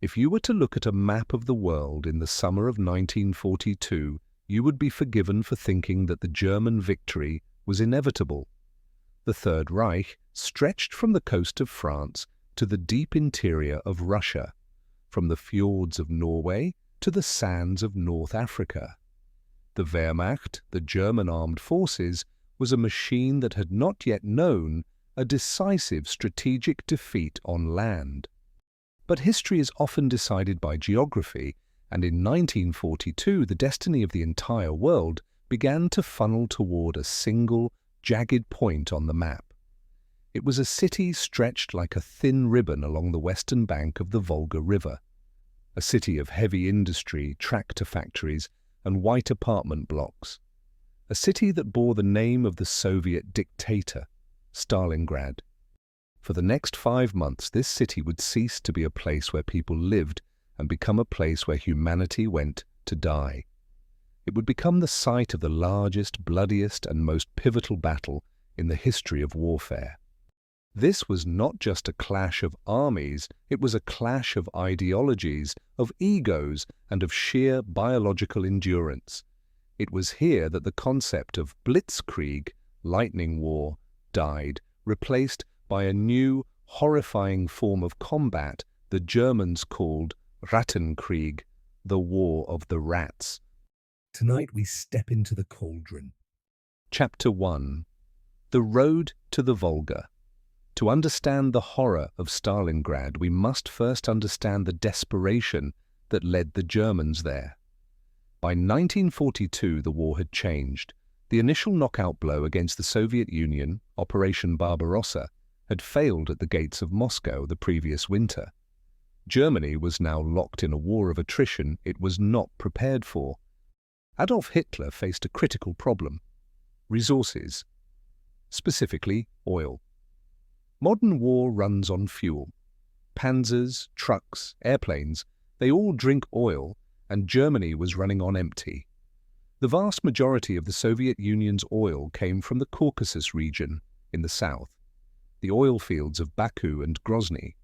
If you were to look at a map of the world in the summer of 1942, you would be forgiven for thinking that the German victory was inevitable. The Third Reich stretched from the coast of France to the deep interior of Russia, from the fjords of Norway to the sands of North Africa. The Wehrmacht, the German armed forces, was a machine that had not yet known a decisive strategic defeat on land. But history is often decided by geography, and in 1942 the destiny of the entire world began to funnel toward a single, jagged point on the map. It was a city stretched like a thin ribbon along the western bank of the Volga River, a city of heavy industry, tractor factories, and white apartment blocks, a city that bore the name of the Soviet dictator, Stalingrad. For the next 5 months, this city would cease to be a place where people lived and become a place where humanity went to die. It would become the site of the largest, bloodiest, and most pivotal battle in the history of warfare. This was not just a clash of armies, it was a clash of ideologies, of egos, and of sheer biological endurance. It was here that the concept of blitzkrieg, lightning war, died, replaced by a new, horrifying form of combat the Germans called Rattenkrieg, the War of the Rats. Tonight we step into the cauldron. Chapter 1. The Road to the Volga. To understand the horror of Stalingrad, we must first understand the desperation that led the Germans there. By 1942, the war had changed. The initial knockout blow against the Soviet Union, Operation Barbarossa, had failed at the gates of Moscow the previous winter. Germany was now locked in a war of attrition it was not prepared for. Adolf Hitler faced a critical problem: resources, specifically oil. Modern war runs on fuel. Panzers, trucks, airplanes, they all drink oil, and Germany was running on empty. The vast majority of the Soviet Union's oil came from the Caucasus region in the south, the oil fields of Baku and Grozny.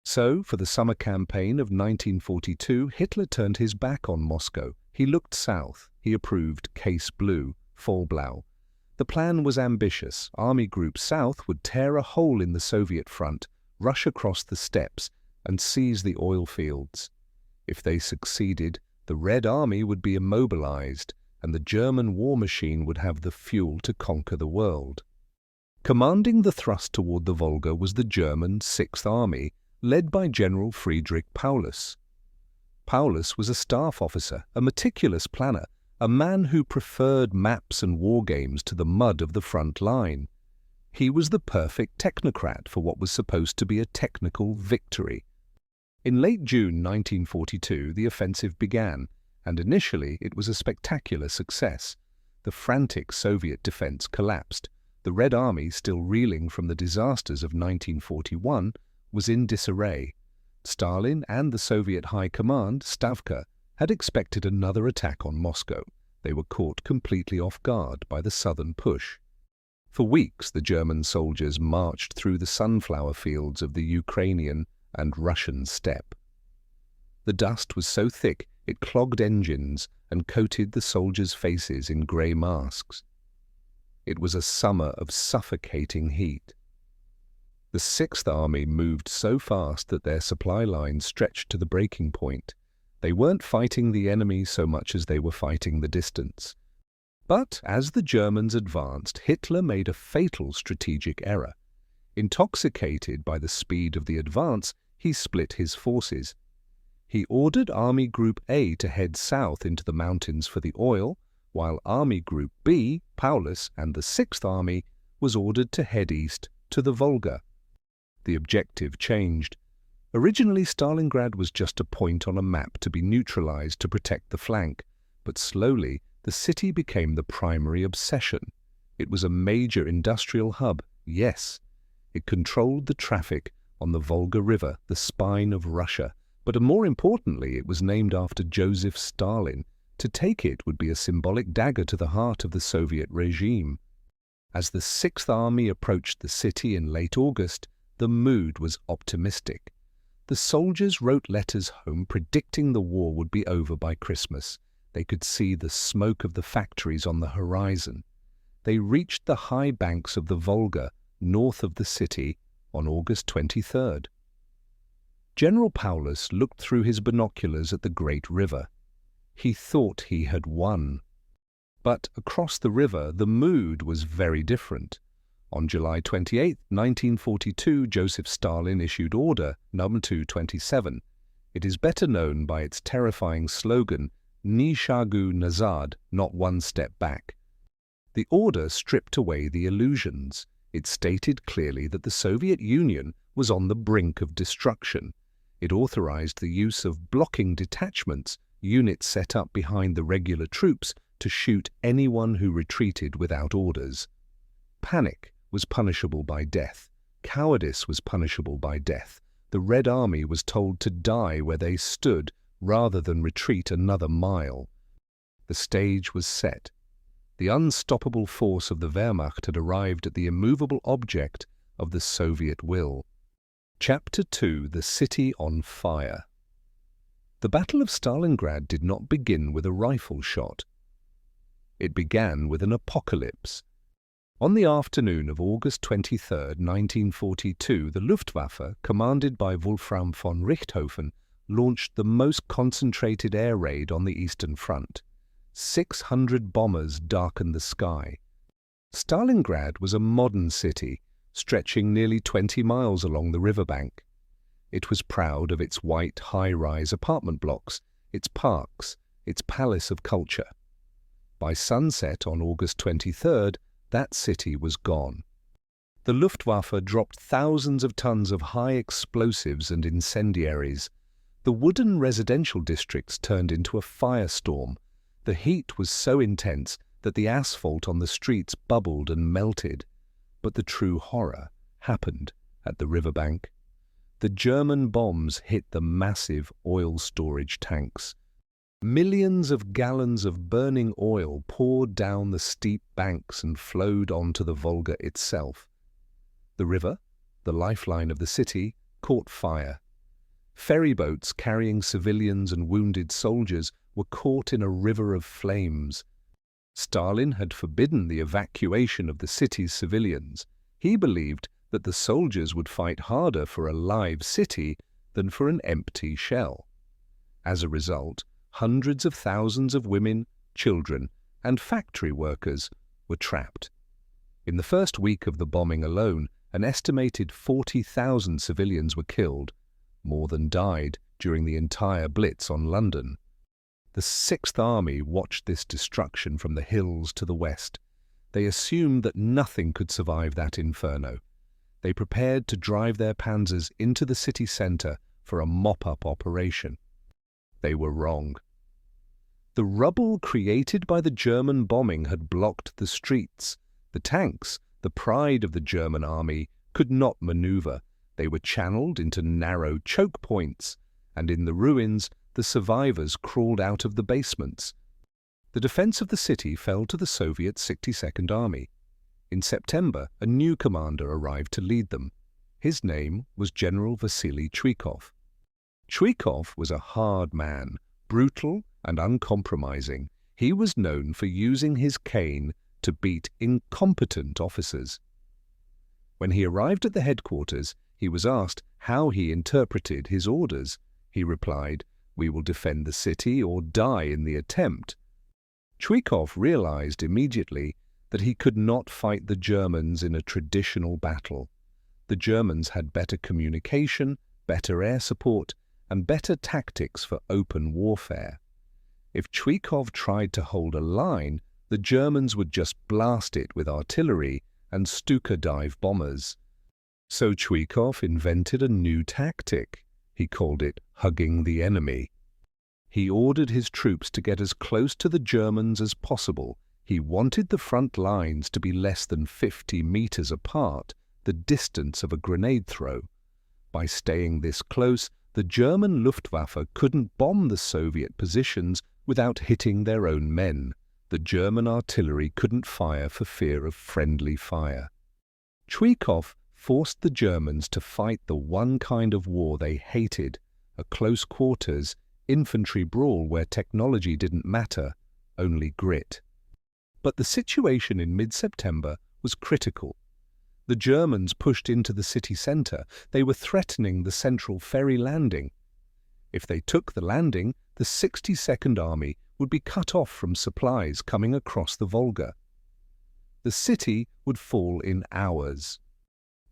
So, for the summer campaign of 1942, Hitler turned his back on Moscow. He looked south. He approved Case Blue, Vollblau. The plan was ambitious. Army Group South would tear a hole in the Soviet front, rush across the steppes, and seize the oil fields. If they succeeded, the Red Army would be immobilized, and the German war machine would have the fuel to conquer the world. Commanding the thrust toward the Volga was the German Sixth Army, led by General Friedrich Paulus. Paulus was a staff officer, a meticulous planner, a man who preferred maps and war games to the mud of the front line. He was the perfect technocrat for what was supposed to be a technical victory. In late June 1942, the offensive began, and initially it was a spectacular success. The frantic Soviet defense collapsed. The Red Army, still reeling from the disasters of 1941, was in disarray. Stalin and the Soviet High Command, Stavka, had expected another attack on Moscow. They were caught completely off guard by the southern push. For weeks, the German soldiers marched through the sunflower fields of the Ukrainian and Russian steppe. The dust was so thick it clogged engines and coated the soldiers' faces in grey masks. It was a summer of suffocating heat. The Sixth Army moved so fast that their supply lines stretched to the breaking point. They weren't fighting the enemy so much as they were fighting the distance. But as the Germans advanced, Hitler made a fatal strategic error. Intoxicated by the speed of the advance, he split his forces. He ordered Army Group A to head south into the mountains for the oil, while Army Group B, Paulus, and the Sixth Army was ordered to head east to the Volga. The objective changed. Originally, Stalingrad was just a point on a map to be neutralized to protect the flank, but slowly the city became the primary obsession. It was a major industrial hub, yes. It controlled the traffic on the Volga River, the spine of Russia, but more importantly, it was named after Joseph Stalin. To take it would be a symbolic dagger to the heart of the Soviet regime. As the Sixth Army approached the city in late August, the mood was optimistic. The soldiers wrote letters home predicting the war would be over by Christmas. They could see the smoke of the factories on the horizon. They reached the high banks of the Volga, north of the city, on August 23rd. General Paulus looked through his binoculars at the great river. He thought he had won. But across the river, the mood was very different. On July 28, 1942, Joseph Stalin issued Order No. 227. It is better known by its terrifying slogan, Ni shagu nazad, not one step back. The order stripped away the illusions. It stated clearly that the Soviet Union was on the brink of destruction. It authorized the use of blocking detachments, units set up behind the regular troops, to shoot anyone who retreated without orders. Panic was punishable by death. Cowardice was punishable by death. The Red Army was told to die where they stood rather than retreat another mile. The stage was set. The unstoppable force of the Wehrmacht had arrived at the immovable object of the Soviet will. Chapter 2: The City on Fire. The Battle of Stalingrad did not begin with a rifle shot. It began with an apocalypse. On the afternoon of August 23, 1942, the Luftwaffe, commanded by Wolfram von Richthofen, launched the most concentrated air raid on the Eastern Front. 600 bombers darkened the sky. Stalingrad was a modern city, stretching nearly 20 miles along the riverbank. It was proud of its white high-rise apartment blocks, its parks, its palace of culture. By sunset on August 23rd, that city was gone. The Luftwaffe dropped thousands of tons of high explosives and incendiaries. The wooden residential districts turned into a firestorm. The heat was so intense that the asphalt on the streets bubbled and melted. But the true horror happened at the riverbank. The German bombs hit the massive oil storage tanks. Millions of gallons of burning oil poured down the steep banks and flowed onto the Volga itself. The river, the lifeline of the city, caught fire. Ferryboats carrying civilians and wounded soldiers were caught in a river of flames. Stalin had forbidden the evacuation of the city's civilians. He believed that the soldiers would fight harder for a live city than for an empty shell. As a result, hundreds of thousands of women, children, and factory workers were trapped. In the first week of the bombing alone, an estimated 40,000 civilians were killed. More than died during the entire Blitz on London. The Sixth Army watched this destruction from the hills to the west. They assumed that nothing could survive that inferno. They prepared to drive their panzers into the city centre for a mop-up operation. They were wrong. The rubble created by the German bombing had blocked the streets. The tanks, the pride of the German army, could not maneuver. They were channeled into narrow choke points, and in the ruins, the survivors crawled out of the basements. The defense of the city fell to the Soviet 62nd Army. In September, a new commander arrived to lead them. His name was General Vasily Zhukov. Zhukov was a hard man, brutal and uncompromising. He was known for using his cane to beat incompetent officers. When he arrived at the headquarters, he was asked how he interpreted his orders. He replied, "We will defend the city or die in the attempt." Zhukov realized immediately that he could not fight the Germans in a traditional battle. The Germans had better communication, better air support, and better tactics for open warfare. If Zhukov tried to hold a line, the Germans would just blast it with artillery and Stuka dive bombers. So Zhukov invented a new tactic. He called it hugging the enemy. He ordered his troops to get as close to the Germans as possible. He wanted the front lines to be less than 50 meters apart, the distance of a grenade throw. By staying this close, the German Luftwaffe couldn't bomb the Soviet positions without hitting their own men. The German artillery couldn't fire for fear of friendly fire. Zhukov forced the Germans to fight the one kind of war they hated, a close-quarters, infantry brawl where technology didn't matter, only grit. But the situation in mid-September was critical. The Germans pushed into the city centre. They were threatening the central ferry landing. If they took the landing, the 62nd Army would be cut off from supplies coming across the Volga. The city would fall in hours.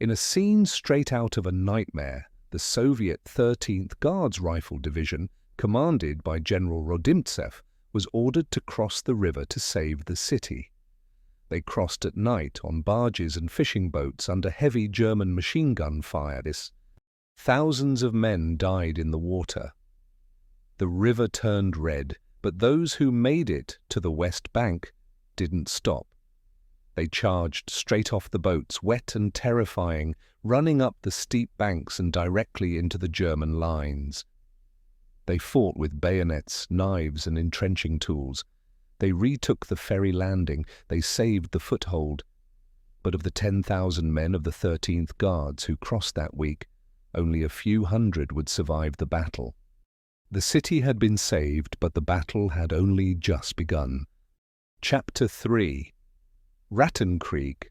In a scene straight out of a nightmare, the Soviet 13th Guards Rifle Division, commanded by General Rodimtsev, was ordered to cross the river to save the city. They crossed at night on barges and fishing boats under heavy German machine gun fire. Thousands of men died in the water. The river turned red, but those who made it to the West Bank didn't stop. They charged straight off the boats, wet and terrifying, running up the steep banks and directly into the German lines. They fought with bayonets, knives, and entrenching tools. They retook the ferry landing. They saved the foothold. But of the 10,000 men of the 13th Guards who crossed that week, only a few hundred would survive the battle. The city had been saved, but the battle had only just begun. Chapter 3. Rattenkrieg.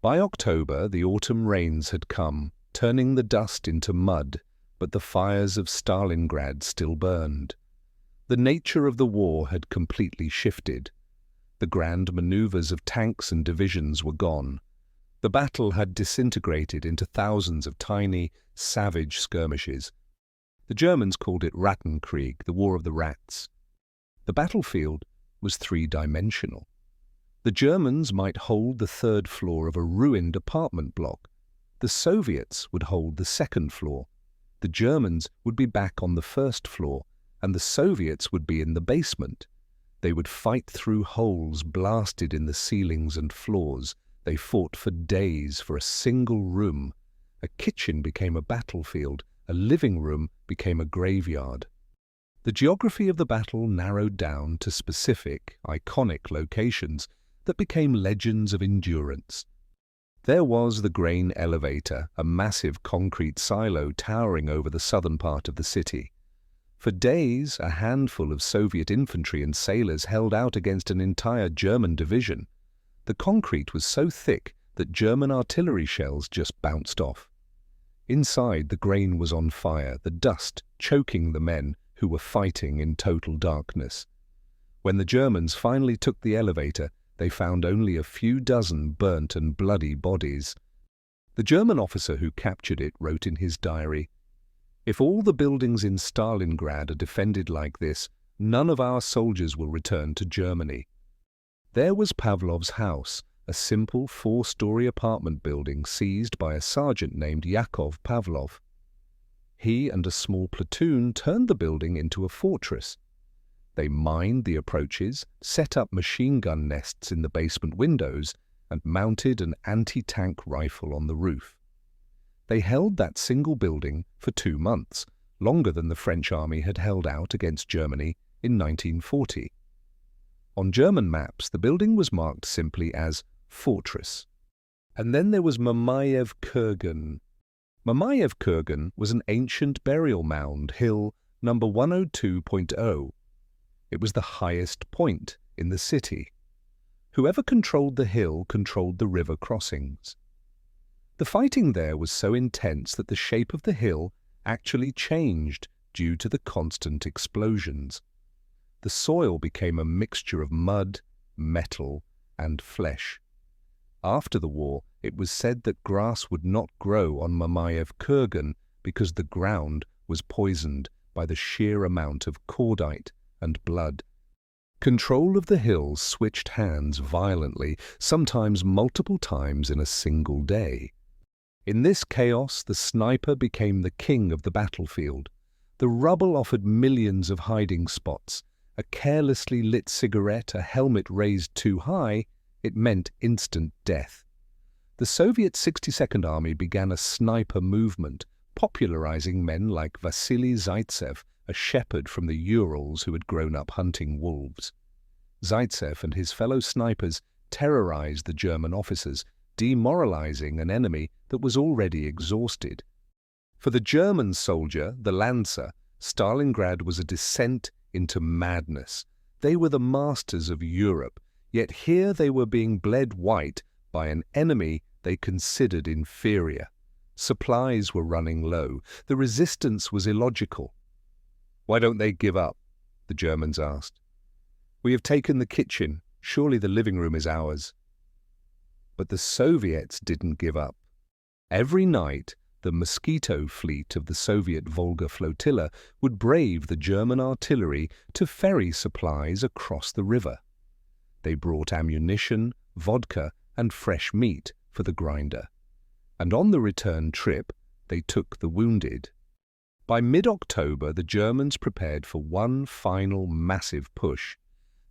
By October, the autumn rains had come, turning the dust into mud, but the fires of Stalingrad still burned. The nature of the war had completely shifted. The grand maneuvers of tanks and divisions were gone. The battle had disintegrated into thousands of tiny, savage skirmishes. The Germans called it Rattenkrieg, the War of the Rats. The battlefield was three-dimensional. The Germans might hold the third floor of a ruined apartment block. The Soviets would hold the second floor. The Germans would be back on the first floor, and the Soviets would be in the basement. They would fight through holes blasted in the ceilings and floors. They fought for days for a single room. A kitchen became a battlefield. A living room became a graveyard. The geography of the battle narrowed down to specific, iconic locations that became legends of endurance. There was the grain elevator, a massive concrete silo towering over the southern part of the city. For days, a handful of Soviet infantry and sailors held out against an entire German division. The concrete was so thick that German artillery shells just bounced off. Inside, the grain was on fire, the dust choking the men who were fighting in total darkness. When the Germans finally took the elevator, they found only a few dozen burnt and bloody bodies. The German officer who captured it wrote in his diary, "If all the buildings in Stalingrad are defended like this, none of our soldiers will return to Germany." There was Pavlov's house, a simple four-story apartment building seized by a sergeant named Yakov Pavlov. He and a small platoon turned the building into a fortress. They mined the approaches, set up machine gun nests in the basement windows, and mounted an anti-tank rifle on the roof. They held that single building for 2 months, longer than the French army had held out against Germany in 1940. On German maps, the building was marked simply as Fortress. And then there was Mamayev Kurgan. Mamayev Kurgan was an ancient burial mound, hill number 102.0. It was the highest point in the city. Whoever controlled the hill controlled the river crossings. The fighting there was so intense that the shape of the hill actually changed due to the constant explosions. The soil became a mixture of mud, metal, and flesh. After the war, it was said that grass would not grow on Mamayev Kurgan because the ground was poisoned by the sheer amount of cordite and blood. Control of the hill switched hands violently, sometimes multiple times in a single day. In this chaos, the sniper became the king of the battlefield. The rubble offered millions of hiding spots. A carelessly lit cigarette, a helmet raised too high, it meant instant death. The Soviet 62nd Army began a sniper movement, popularizing men like Vasily Zaitsev, a shepherd from the Urals who had grown up hunting wolves. Zaitsev and his fellow snipers terrorized the German officers, demoralizing an enemy that was already exhausted. For the German soldier, the Lancer, Stalingrad was a descent into madness. They were the masters of Europe, yet here they were being bled white by an enemy they considered inferior. Supplies were running low. The resistance was illogical. "Why don't they give up?" the Germans asked. "We have taken the kitchen. Surely the living room is ours." But the Soviets didn't give up. Every night, the Mosquito fleet of the Soviet Volga flotilla would brave the German artillery to ferry supplies across the river. They brought ammunition, vodka, and fresh meat for the grinder. And on the return trip, they took the wounded. By mid-October, the Germans prepared for one final massive push.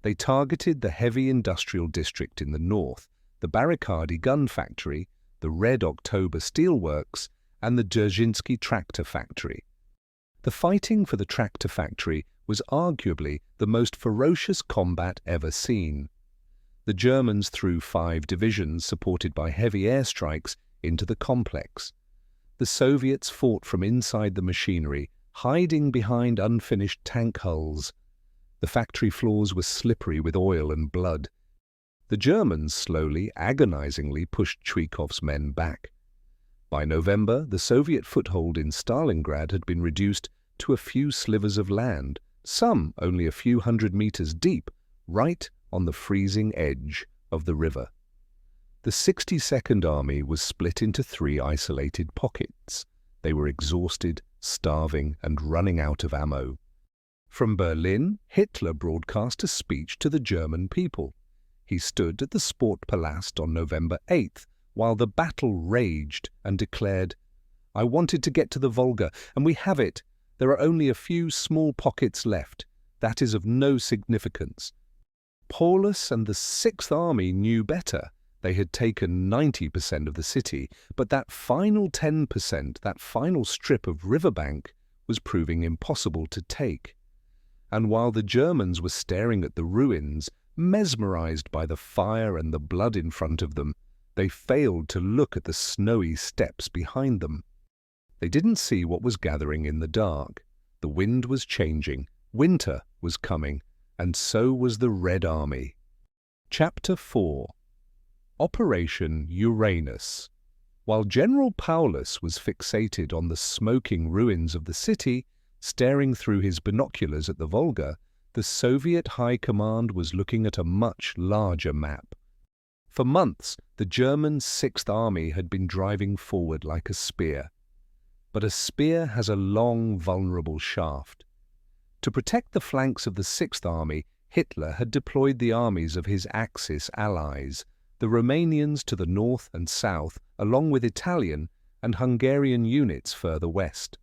They targeted the heavy industrial district in the north, the Barricadi gun factory, the Red October steelworks, and the Dzerzhinsky tractor factory. The fighting for the tractor factory was arguably the most ferocious combat ever seen. The Germans threw 5 divisions supported by heavy airstrikes into the complex. The Soviets fought from inside the machinery, hiding behind unfinished tank hulls. The factory floors were slippery with oil and blood. The Germans slowly, agonizingly pushed Zhukov's men back. By November, the Soviet foothold in Stalingrad had been reduced to a few slivers of land, some only a few hundred meters deep, right on the freezing edge of the river. The 62nd Army was split into 3 isolated pockets. They were exhausted, starving, and running out of ammo. From Berlin, Hitler broadcast a speech to the German people. He stood at the Sportpalast on November 8th, while the battle raged, and declared, "I wanted to get to the Volga, and we have it. There are only a few small pockets left. That is of no significance." Paulus and the 6th Army knew better. They had taken 90% of the city, but that final 10%, that final strip of riverbank, was proving impossible to take. And while the Germans were staring at the ruins, mesmerized by the fire and the blood in front of them, they failed to look at the snowy steppes behind them. They didn't see what was gathering in the dark. The wind was changing, winter was coming, and so was the Red Army. Chapter 4. Operation Uranus. While General Paulus was fixated on the smoking ruins of the city, staring through his binoculars at the Volga, the Soviet High Command was looking at a much larger map. For months, the German 6th Army had been driving forward like a spear. But a spear has a long, vulnerable shaft. To protect the flanks of the 6th Army, Hitler had deployed the armies of his Axis allies, the Romanians to the north and south, along with Italian and Hungarian units further west.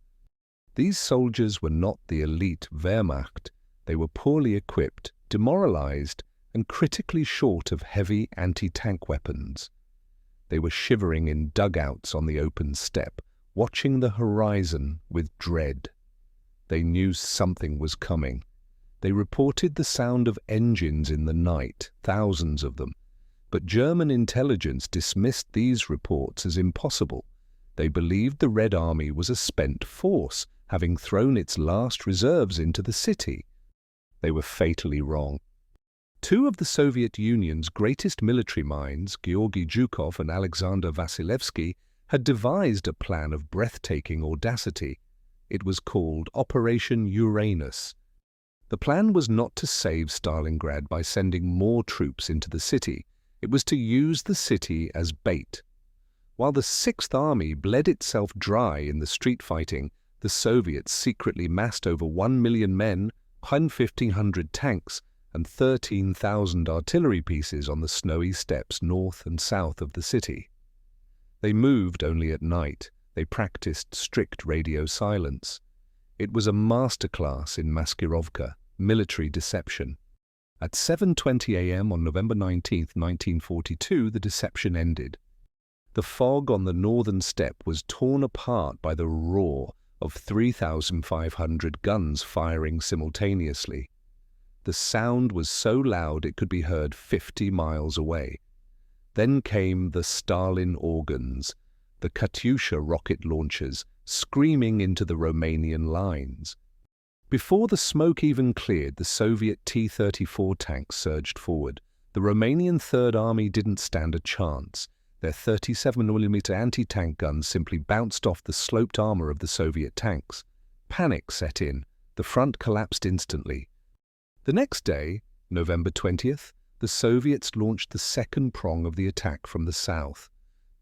These soldiers were not the elite Wehrmacht. They were poorly equipped, demoralized, and critically short of heavy anti-tank weapons. They were shivering in dugouts on the open steppe, watching the horizon with dread. They knew something was coming. They reported the sound of engines in the night, thousands of them. But German intelligence dismissed these reports as impossible. They believed the Red Army was a spent force, having thrown its last reserves into the city. They were fatally wrong. 2 of the Soviet Union's greatest military minds, Georgy Zhukov and Alexander Vasilevsky, had devised a plan of breathtaking audacity. It was called Operation Uranus. The plan was not to save Stalingrad by sending more troops into the city. It was to use the city as bait. While the 6th Army bled itself dry in the street fighting, the Soviets secretly massed over 1 million men, 1,500 tanks, and 13,000 artillery pieces on the snowy steppes north and south of the city. They moved only at night. They practiced strict radio silence. It was a masterclass in maskirovka, military deception. At 7:20 a.m. on November 19, 1942, the deception ended. The fog on the northern steppe was torn apart by the roar of 3,500 guns firing simultaneously. The sound was so loud it could be heard 50 miles away. Then came the Stalin organs, the Katyusha rocket launchers, screaming into the Romanian lines. Before the smoke even cleared, the Soviet T-34 tanks surged forward. The Romanian Third Army didn't stand a chance. Their 37mm anti-tank guns simply bounced off the sloped armor of the Soviet tanks. Panic set in. The front collapsed instantly. The next day, November 20th, the Soviets launched the second prong of the attack from the south.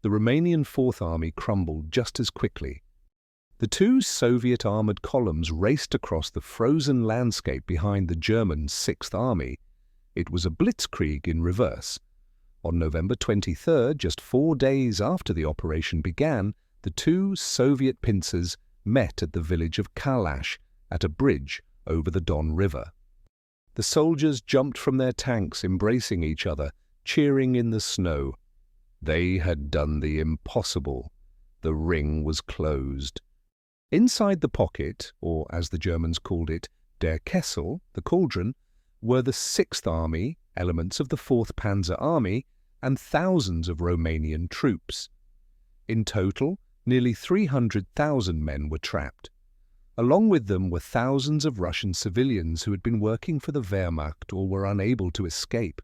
The Romanian Fourth Army crumbled just as quickly. The two Soviet armored columns raced across the frozen landscape behind the German Sixth Army. It was a blitzkrieg in reverse. On November 23rd, just 4 days after the operation began, the two Soviet pincers met at the village of Kalash at a bridge over the Don River. The soldiers jumped from their tanks, embracing each other, cheering in the snow. They had done the impossible. The ring was closed. Inside the pocket, or as the Germans called it, der Kessel, the cauldron, were the Sixth Army, elements of the Fourth Panzer Army, and thousands of Romanian troops. In total, nearly 300,000 men were trapped. Along with them were thousands of Russian civilians who had been working for the Wehrmacht or were unable to escape.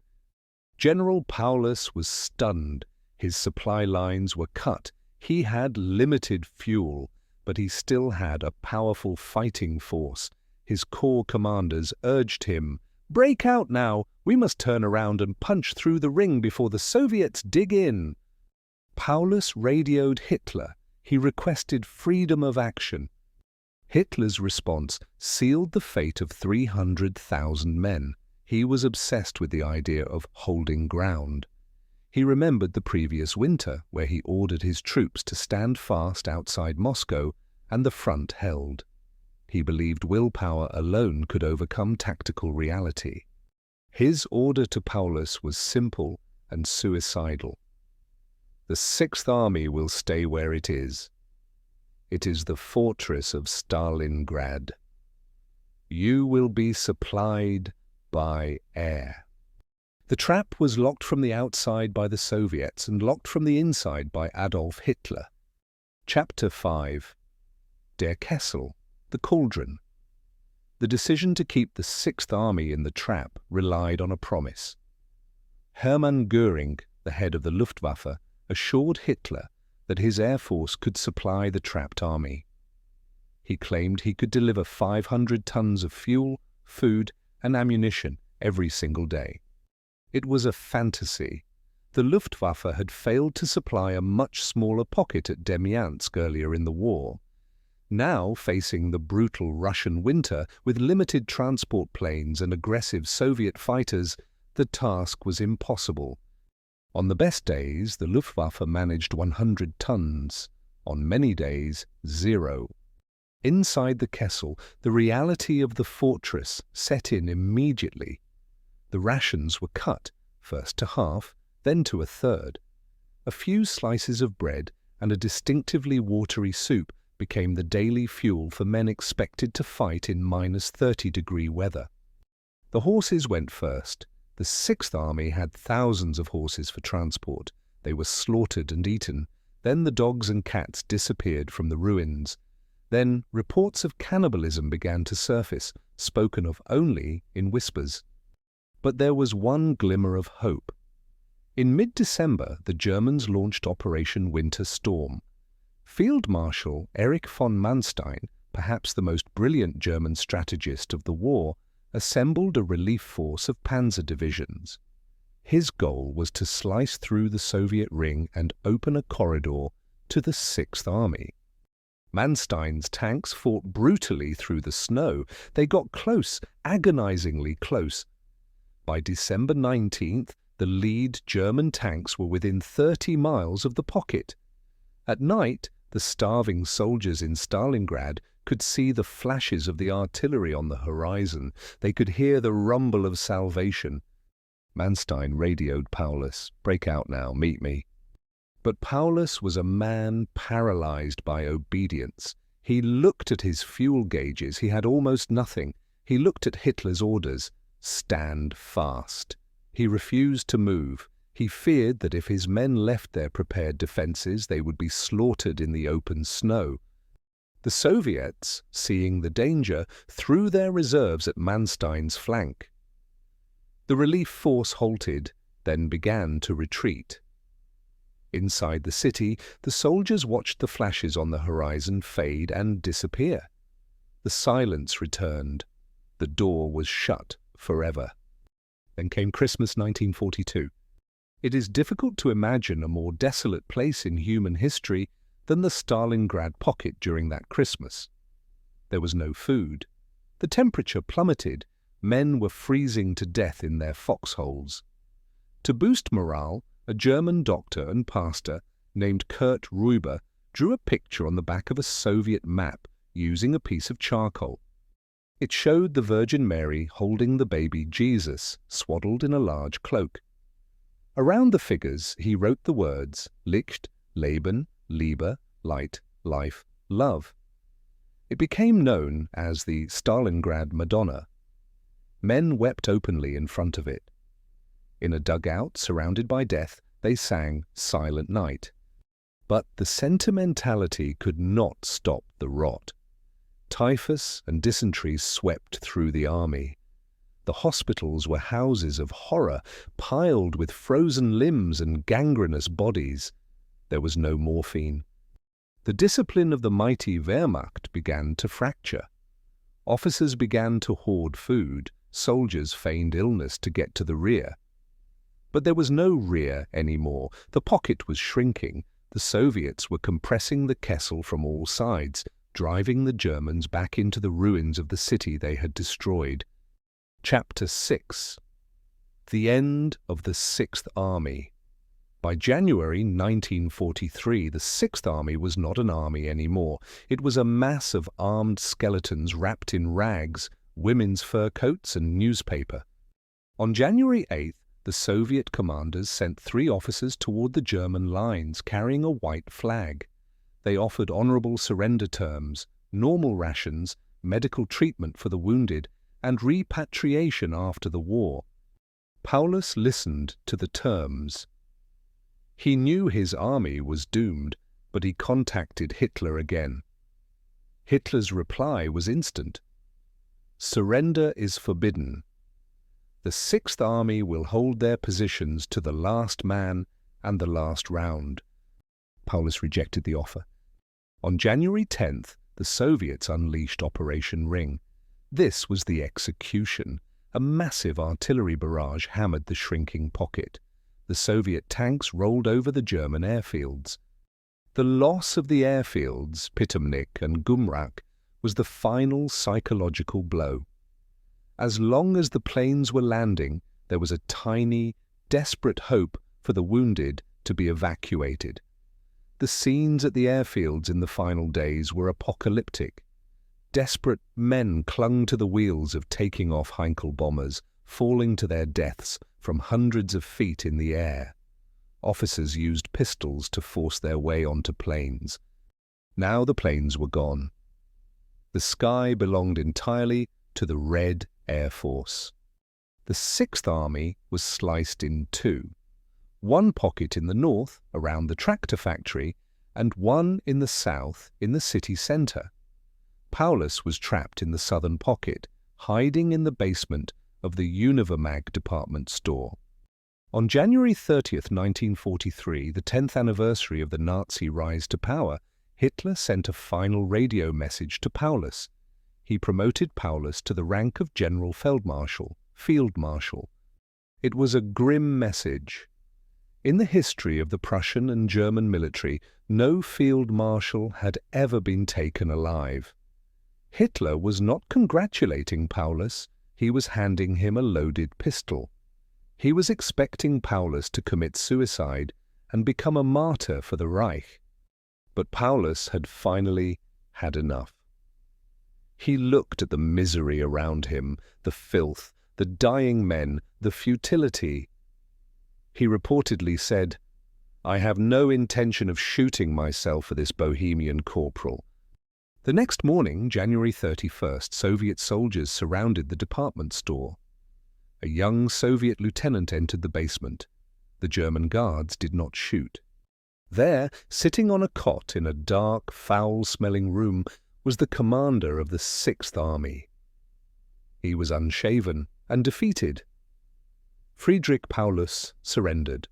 General Paulus was stunned. His supply lines were cut. He had limited fuel, but he still had a powerful fighting force. His corps commanders urged him, "Break out now! We must turn around and punch through the ring before the Soviets dig in." Paulus radioed Hitler. He requested freedom of action. Hitler's response sealed the fate of 300,000 men. He was obsessed with the idea of holding ground. He remembered the previous winter, where he ordered his troops to stand fast outside Moscow, and the front held. He believed willpower alone could overcome tactical reality. His order to Paulus was simple and suicidal. The Sixth Army will stay where it is. It is the fortress of Stalingrad. You will be supplied by air. The trap was locked from the outside by the Soviets and locked from the inside by Adolf Hitler. Chapter 5. Der Kessel, the cauldron. The decision to keep the Sixth Army in the trap relied on a promise. Hermann Göring, the head of the Luftwaffe, assured Hitler that his air force could supply the trapped army. He claimed he could deliver 500 tons of fuel, food, and ammunition every single day. It was a fantasy. The Luftwaffe had failed to supply a much smaller pocket at Demyansk earlier in the war. Now, facing the brutal Russian winter with limited transport planes and aggressive Soviet fighters, the task was impossible. On the best days, the Luftwaffe managed 100 tons. On many days, 0. Inside the Kessel, the reality of the fortress set in immediately. The rations were cut, first to half, then to a third. A few slices of bread and a distinctively watery soup became the daily fuel for men expected to fight in -30-degree weather. The horses went first. The Sixth Army had thousands of horses for transport. They were slaughtered and eaten. Then the dogs and cats disappeared from the ruins. Then reports of cannibalism began to surface, spoken of only in whispers. But there was one glimmer of hope. In mid-December, the Germans launched Operation Winter Storm. Field Marshal Erich von Manstein, perhaps the most brilliant German strategist of the war, assembled a relief force of panzer divisions. His goal was to slice through the Soviet ring and open a corridor to the Sixth Army. Manstein's tanks fought brutally through the snow. They got close, agonizingly close. By December 19th, the lead German tanks were within 30 miles of the pocket. At night, the starving soldiers in Stalingrad could see the flashes of the artillery on the horizon. They could hear the rumble of salvation. Manstein radioed Paulus, "Break out now, meet me." But Paulus was a man paralyzed by obedience. He looked at his fuel gauges. He had almost nothing. He looked at Hitler's orders, "Stand fast." He refused to move. He feared that if his men left their prepared defenses, they would be slaughtered in the open snow. The Soviets, seeing the danger, threw their reserves at Manstein's flank. The relief force halted, then began to retreat. Inside the city, the soldiers watched the flashes on the horizon fade and disappear. The silence returned. The door was shut forever. Then came Christmas 1942. It is difficult to imagine a more desolate place in human history than the Stalingrad pocket during that Christmas. There was no food. The temperature plummeted. Men were freezing to death in their foxholes. To boost morale, a German doctor and pastor named Kurt Ruber drew a picture on the back of a Soviet map using a piece of charcoal. It showed the Virgin Mary holding the baby Jesus, swaddled in a large cloak. Around the figures, he wrote the words Licht, Leben, Liebe, Light, Life, Love. It became known as the Stalingrad Madonna. Men wept openly in front of it. In a dugout surrounded by death, they sang Silent Night. But the sentimentality could not stop the rot. Typhus and dysentery swept through the army. The hospitals were houses of horror, piled with frozen limbs and gangrenous bodies. There was no morphine. The discipline of the mighty Wehrmacht began to fracture. Officers began to hoard food. Soldiers feigned illness to get to the rear. But there was no rear anymore. The pocket was shrinking. The Soviets were compressing the Kessel from all sides, driving the Germans back into the ruins of the city they had destroyed. Chapter 6. The End of the Sixth Army. By January 1943, the Sixth Army was not an army anymore. It was a mass of armed skeletons wrapped in rags, women's fur coats, and newspaper. On January 8th, the Soviet commanders sent 3 officers toward the German lines carrying a white flag. They offered honorable surrender terms, normal rations, medical treatment for the wounded, and repatriation after the war. Paulus listened to the terms. He knew his army was doomed, but he contacted Hitler again. Hitler's reply was instant. Surrender is forbidden. The Sixth Army will hold their positions to the last man and the last round. Paulus rejected the offer. On January 10th, the Soviets unleashed Operation Ring. This was the execution. A massive artillery barrage hammered the shrinking pocket. The Soviet tanks rolled over the German airfields. The loss of the airfields, Pitomnik and Gumrak, was the final psychological blow. As long as the planes were landing, there was a tiny, desperate hope for the wounded to be evacuated. The scenes at the airfields in the final days were apocalyptic. Desperate men clung to the wheels of taking off Heinkel bombers, falling to their deaths from hundreds of feet in the air. Officers used pistols to force their way onto planes. Now the planes were gone. The sky belonged entirely to the Red Air Force. The Sixth Army was sliced in 2. One pocket in the north, around the tractor factory, and one in the south, in the city center. Paulus was trapped in the southern pocket, hiding in the basement of the Univermag department store. On January 30th, 1943, the 10th anniversary of the Nazi rise to power, Hitler sent a final radio message to Paulus. He promoted Paulus to the rank of General Feldmarschall, Field Marshal. It was a grim message. In the history of the Prussian and German military, no field marshal had ever been taken alive. Hitler was not congratulating Paulus, he was handing him a loaded pistol. He was expecting Paulus to commit suicide and become a martyr for the Reich. But Paulus had finally had enough. He looked at the misery around him, the filth, the dying men, the futility. He reportedly said, "I have no intention of shooting myself for this Bohemian corporal." The next morning, January 31st, Soviet soldiers surrounded the department store. A young Soviet lieutenant entered the basement. The German guards did not shoot. There, sitting on a cot in a dark, foul-smelling room, was the commander of the Sixth Army. He was unshaven and defeated. Friedrich Paulus surrendered.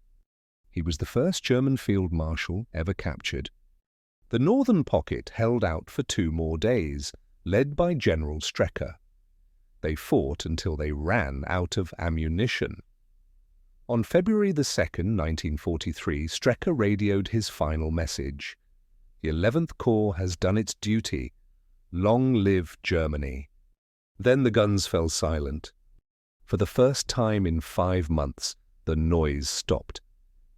He was the first German field marshal ever captured. The northern pocket held out for 2 more days, led by General Strecker. They fought until they ran out of ammunition. On February 2nd, 1943, Strecker radioed his final message. The 11th Corps has done its duty. Long live Germany. Then the guns fell silent. For the first time in 5 months, the noise stopped.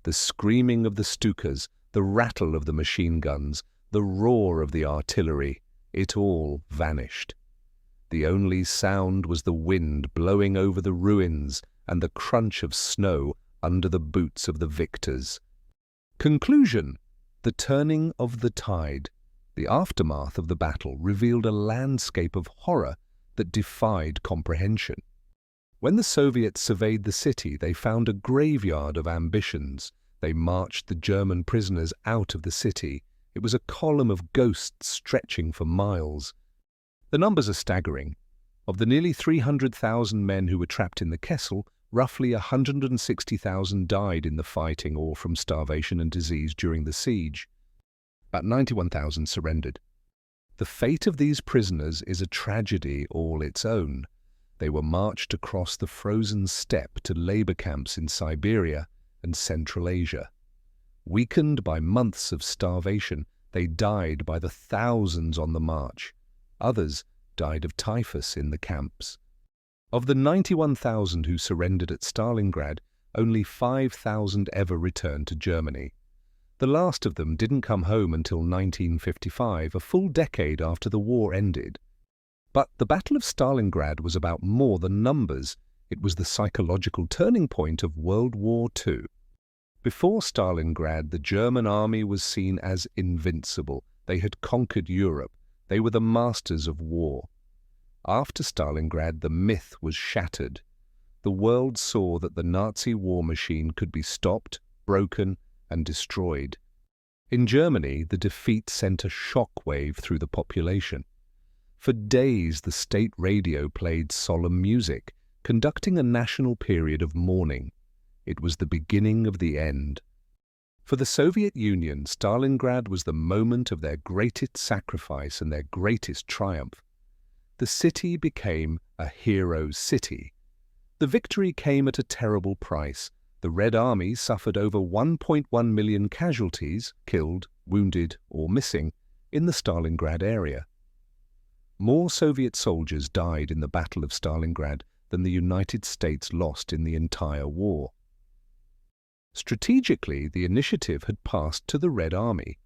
The screaming of the Stukas, the rattle of the machine guns, the roar of the artillery, it all vanished. The only sound was the wind blowing over the ruins and the crunch of snow under the boots of the victors. Conclusion: the turning of the tide. The aftermath of the battle revealed a landscape of horror that defied comprehension. When the Soviets surveyed the city, they found a graveyard of ambitions. They marched the German prisoners out of the city. It was a column of ghosts stretching for miles. The numbers are staggering. Of the nearly 300,000 men who were trapped in the Kessel, roughly 160,000 died in the fighting or from starvation and disease during the siege. About 91,000 surrendered. The fate of these prisoners is a tragedy all its own. They were marched across the frozen steppe to labor camps in Siberia and Central Asia. Weakened by months of starvation, they died by the thousands on the march. Others died of typhus in the camps. Of the 91,000 who surrendered at Stalingrad, only 5,000 ever returned to Germany. The last of them didn't come home until 1955, a full decade after the war ended. But the Battle of Stalingrad was about more than numbers. It was the psychological turning point of World War II. Before Stalingrad, the German army was seen as invincible. They had conquered Europe. They were the masters of war. After Stalingrad, the myth was shattered. The world saw that the Nazi war machine could be stopped, broken, and destroyed. In Germany, the defeat sent a shockwave through the population. For days, the state radio played solemn music, conducting a national period of mourning. It was the beginning of the end. For the Soviet Union, Stalingrad was the moment of their greatest sacrifice and their greatest triumph. The city became a hero city. The victory came at a terrible price. The Red Army suffered over 1.1 million casualties, killed, wounded, or missing, in the Stalingrad area. More Soviet soldiers died in the Battle of Stalingrad than the United States lost in the entire war. Strategically, the initiative had passed to the Red Army.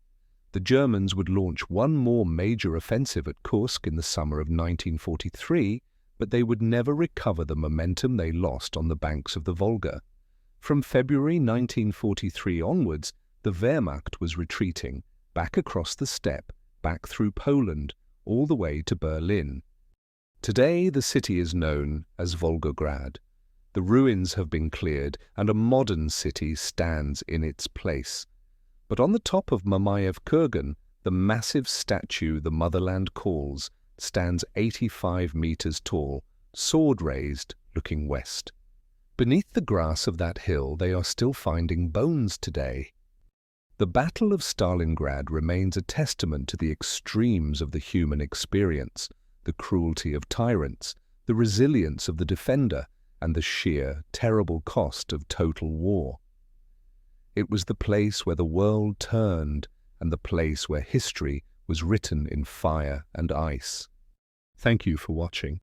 The Germans would launch one more major offensive at Kursk in the summer of 1943, but they would never recover the momentum they lost on the banks of the Volga. From February 1943 onwards, the Wehrmacht was retreating, back across the steppe, back through Poland, all the way to Berlin. Today, the city is known as Volgograd. The ruins have been cleared, and a modern city stands in its place. But on the top of Mamayev Kurgan, the massive statue the motherland calls stands 85 meters tall, sword raised, looking west. Beneath the grass of that hill, they are still finding bones today. The Battle of Stalingrad remains a testament to the extremes of the human experience, the cruelty of tyrants, the resilience of the defender, and the sheer, terrible cost of total war. It was the place where the world turned and the place where history was written in fire and ice. Thank you for watching.